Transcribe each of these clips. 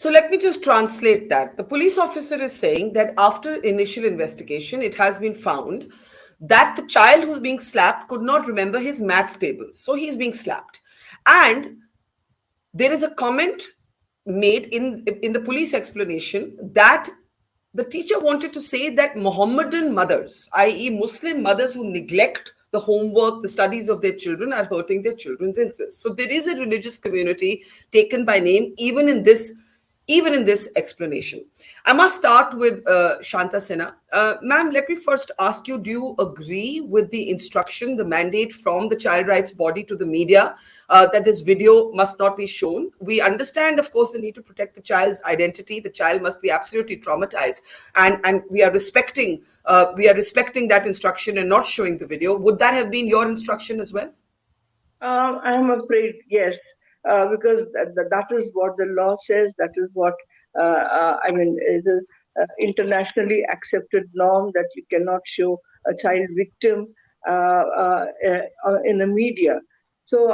So let me just translate that. The police officer is saying that after initial investigation, it has been found that the child who's being slapped could not remember his maths tables. So he's being slapped. And there is a comment made in the police explanation that the teacher wanted to say that Mohammedan mothers, i.e., Muslim mothers who neglect the homework, the studies of their children, are hurting their children's interests. So there is a religious community taken by name even in this explanation. I must start with Shantha Sinha. Ma'am, let me first ask you, do you agree with the instruction, the mandate from the child rights body to the media that this video must not be shown? We understand, of course, the need to protect the child's identity. The child must be absolutely traumatized, and we are respecting that instruction and not showing the video. Would that have been your instruction as well? I'm afraid, yes, because that is what the law says. That is what I mean. Is a internationally accepted norm that you cannot show a child victim in the media. So,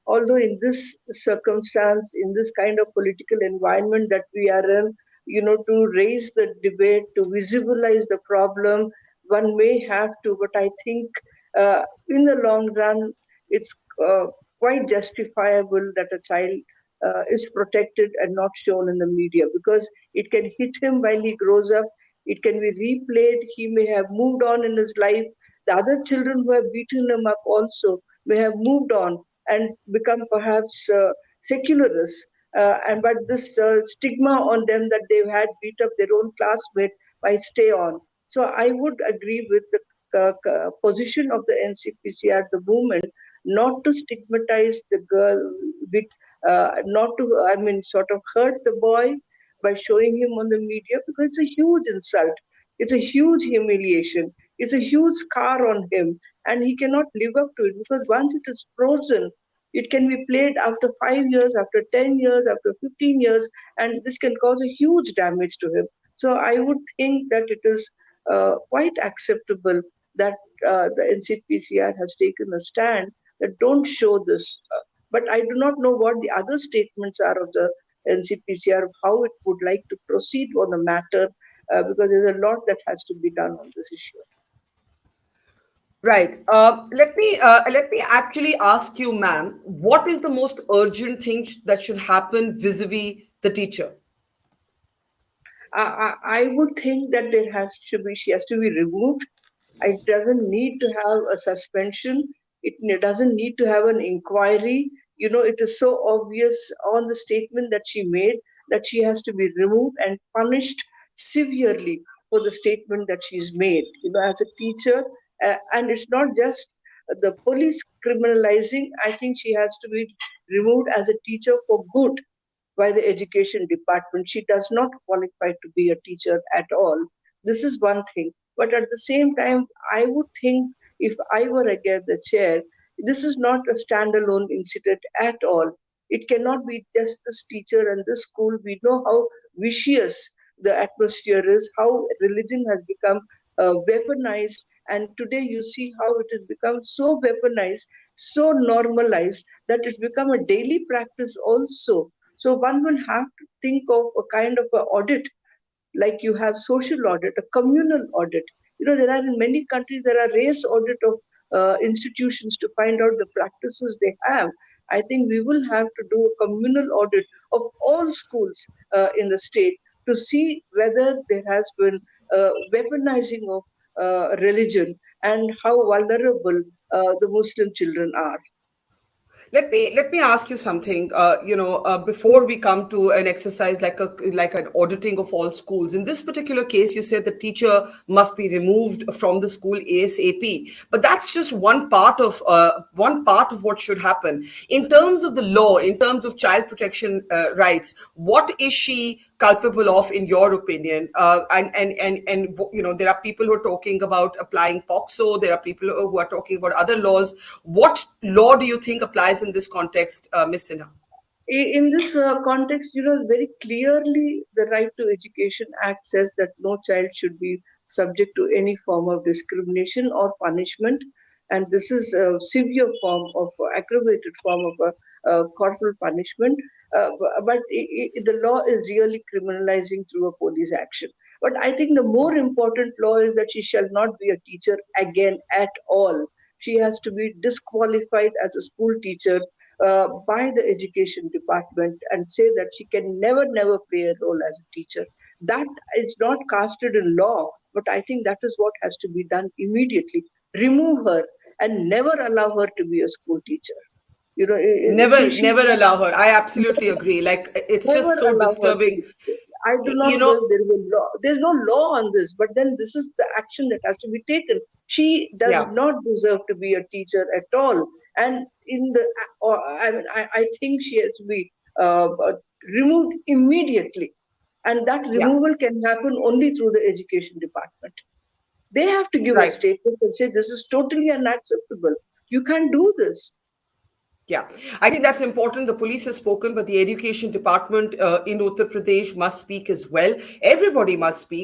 although in this circumstance, in this kind of political environment that we are in, to raise the debate, to visibilize the problem, one may have to. But I think in the long run, it's quite justifiable that a child is protected and not shown in the media, because it can hit him while he grows up. It can be replayed. He may have moved on in his life. The other children who have beaten him up also may have moved on and become perhaps secularists. And but this stigma on them that they've had beat up their own classmate might stay on. So I would agree with the position of the NCPCR, the movement, not to stigmatize the girl with, not to, I mean, sort of hurt the boy by showing him on the media, because it's a huge insult. It's a huge humiliation. It's a huge scar on him, and he cannot live up to it, because once it is frozen, it can be played after 5 years, after 10 years, after 15 years, and this can cause a huge damage to him. So I would think that it is quite acceptable that the NCPCR has taken a stand that don't show this. But I do not know what the other statements are of the NCPCR, how it would like to proceed on the matter, because there's a lot that has to be done on this issue. Right. Let me actually ask you, ma'am, what is the most urgent thing that should happen vis-a-vis the teacher? I would think that she has to be removed. It doesn't need to have a suspension. It doesn't need to have an inquiry. It is so obvious on the statement that she made that she has to be removed and punished severely for the statement that she's made. As a teacher, and it's not just the police criminalizing. I think she has to be removed as a teacher for good by the education department. She does not qualify to be a teacher at all. This is one thing. But at the same time, I would think, if I were again the chair, this is not a standalone incident at all. It cannot be just this teacher and this school. We know how vicious the atmosphere is, how religion has become weaponized. And today you see how it has become so weaponized, so normalized, that it's become a daily practice also. So one will have to think of a kind of an audit, like you have social audit, a communal audit. There are in many countries, there are race audit of institutions to find out the practices they have. I think we will have to do a communal audit of all schools in the state to see whether there has been weaponizing of religion and how vulnerable the Muslim children are. Let me ask you something. Before we come to an exercise like an auditing of all schools, in this particular case, you said the teacher must be removed from the school ASAP. But that's just one part of what should happen in terms of the law, in terms of child protection rights. What is she culpable of, in your opinion? And there are people who are talking about applying POCSO. There are people who are talking about other laws. What law do you think applies in this context, Ms. Sinha? In this context, very clearly the Right to Education Act says that no child should be subject to any form of discrimination or punishment. And this is a severe form of aggravated form of corporal punishment. But the law is really criminalizing through a police action. But I think the more important law is that she shall not be a teacher again at all. She has to be disqualified as a school teacher by the education department and say that she can never play a role as a teacher. That is not casted in law, but I think that is what has to be done immediately. Remove her and never allow her to be a school teacher. You know, she Never allow her. I absolutely agree. Like, it's never just so allow her disturbing. to. I do not You know if know, there is a law. There's no law on this, but then this is the action that has to be taken. She does yeah, not deserve to be a teacher at all. And in the, or, I mean, I think she has to be removed immediately. And that yeah, removal can happen only through the education department. They have to give a right. statement and say this is totally unacceptable. You can't do this. Yeah, I think that's important. The police has spoken, but the education department in Uttar Pradesh must speak as well. Everybody must speak.